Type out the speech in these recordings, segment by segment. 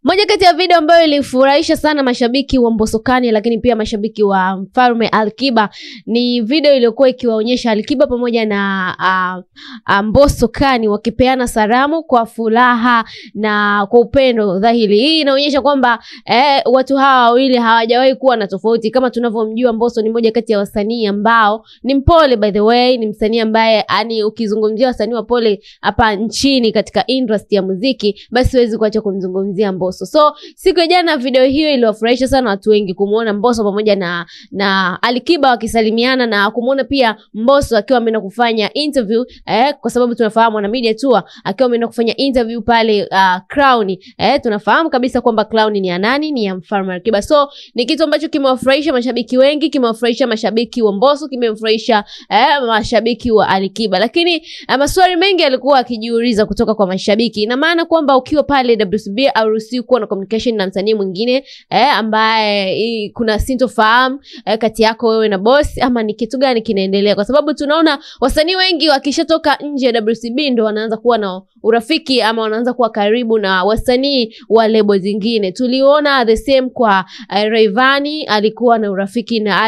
Moja kati ya video ambayo ilifurahisha sana mashabiki wa Mbosso Khan lakini pia mashabiki wa Mfalme Alikiba ni video iliyokuwa ikiwaonyesha Alikiba pamoja na Mbosso Khan wakipeana salamu kwa furaha na kwa upendo dhahiri. Hii inaonyesha kwamba watu hawa wawili hawajawahi kuwa na tofauti. Kama tunavyomjua, Mbosso ni moja kati ya wasanii ambao ni mpole, by the way, ni msanii ambaye ukizungumzia wasanii wapole hapa nchini katika industry ya muziki, basi siwezi kuacha kumzungumzia Mbosso. So siku ya jana video hiyo iliwafurahisha sana watu wengi kumuona Mbosso pamoja na Alikiba wakisalimiana, na kumuona pia Mbosso akiwa ameenda kufanya interview kwa sababu tunafahamu na media tour, akiwa ameenda kufanya interview pale Crown. Tunafahamu kabisa kwamba Crown ni ya nani? Ni ya Mfalme Alikiba. So ni kitu ambacho kimewafurahisha mashabiki wengi, kimewafurahisha mashabiki wa Mbosso, kimewafurahisha mashabiki wa Alikiba. Lakini maswali mengi yalikuwa akijiuliza kutoka kwa mashabiki. Ina maana kwamba ukiwa pale WCB hauruhusiwi kuwa na communication na msanii mwingine ambaye kuna sintofahamu kati yako wewe na boss, ama ni kitu gani kinaendelea? Kwa sababu tunaona wasanii wengi wakishatoka nje ya WCB ndo wanaanza kuwa na urafiki ama wanaanza kuwa karibu na wasanii wa lebo zingine. Tuliona the same kwa Rayvanny, alikuwa na urafiki na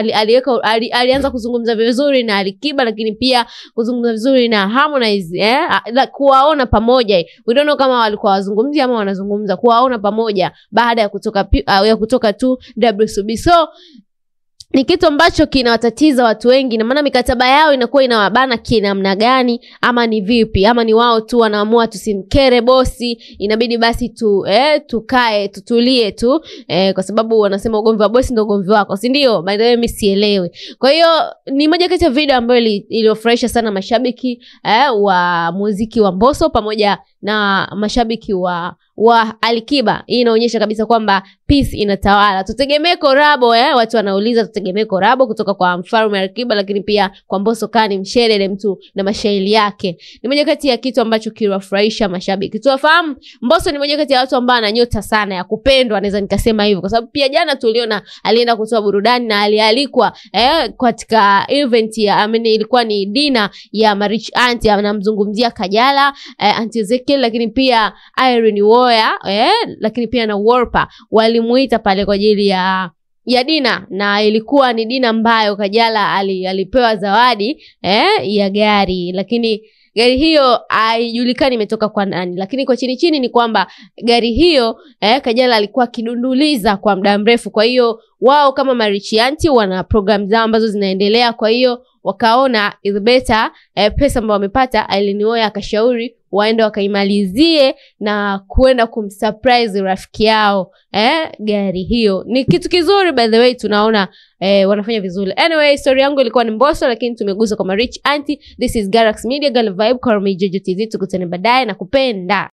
alianza kuzungumza vizuri na Alikiba, lakini pia kuzungumza vizuri na Harmonize, kuwaona pamoja. We don't know kama walikuwa wazungumzi ama wanazungumza, kuwaona pamoja baada ya kutoka tu WCB. So ni kitu ambacho kinawatatiza watu wengi, na maana mikataba yao inakuwa inawabana kinamna gani, ama ni vipi, ama ni wao tu wanaamua tusimkere bosi, inabidi basi tukae tutulie tu kwa sababu wanasema ugomvi wa bosi ndio ugomvi wako, si ndio? By the way, mimi sielewi. Kwa hiyo ni moja kati ya video ambayo iliofurahisha sana mashabiki wa muziki wa Mbosso pamoja na mashabiki wa Alikiba. Hii inaonyesha kabisa kwamba peace inatawala. Tutegemee korabo, watu wanauliza tutegemee korabo kutoka kwa Mfalme Alikiba, lakini pia kwa Mbosso Khan, mshelele mtu na mashairi yake. Ni moja kati ya kitu ambacho kiliwafurahisha mashabiki. Tuwafahamu Mbosso ni moja kati ya watu ambao ana nyota sana ya kupendwa, naweza nikasema hivyo, kwa sababu pia jana tuliona alienda kutoa burudani na alialikwa katika event ilikuwa ni dinner ya Marich Auntie, anamzungumzia Kajala, Auntie Ezekiel, lakini pia Irene Uwoya, lakini pia na Wolper walimuita pale kwa ajili ya dina, na ilikuwa ni dina ambayo Kajala alipewa zawadi ya gari, lakini gari hiyo haijulikani imetoka kwa nani. Lakini kwa chini ni kwamba gari hiyo Kajala alikuwa akidunduliza kwa muda mrefu. Kwa hiyo wao kama Marich Auntie wana program zao ambazo zinaendelea, kwa hiyo wakaona is better pesa ambayo wamepata, Irene Uwoya akashauri waende wakaimalizie na kuenda kumsurprise rafiki yao gari hiyo. Ni kitu kizuri, by the way, tunaona wanafanya vizuri. Anyway, story yangu ilikuwa ni Mbosso, lakini tumeguza kwa Marich Auntie. This is Galaxy Media, Girl Vibe, Call me Jojo TZ. Tukutane baadaye na kupenda.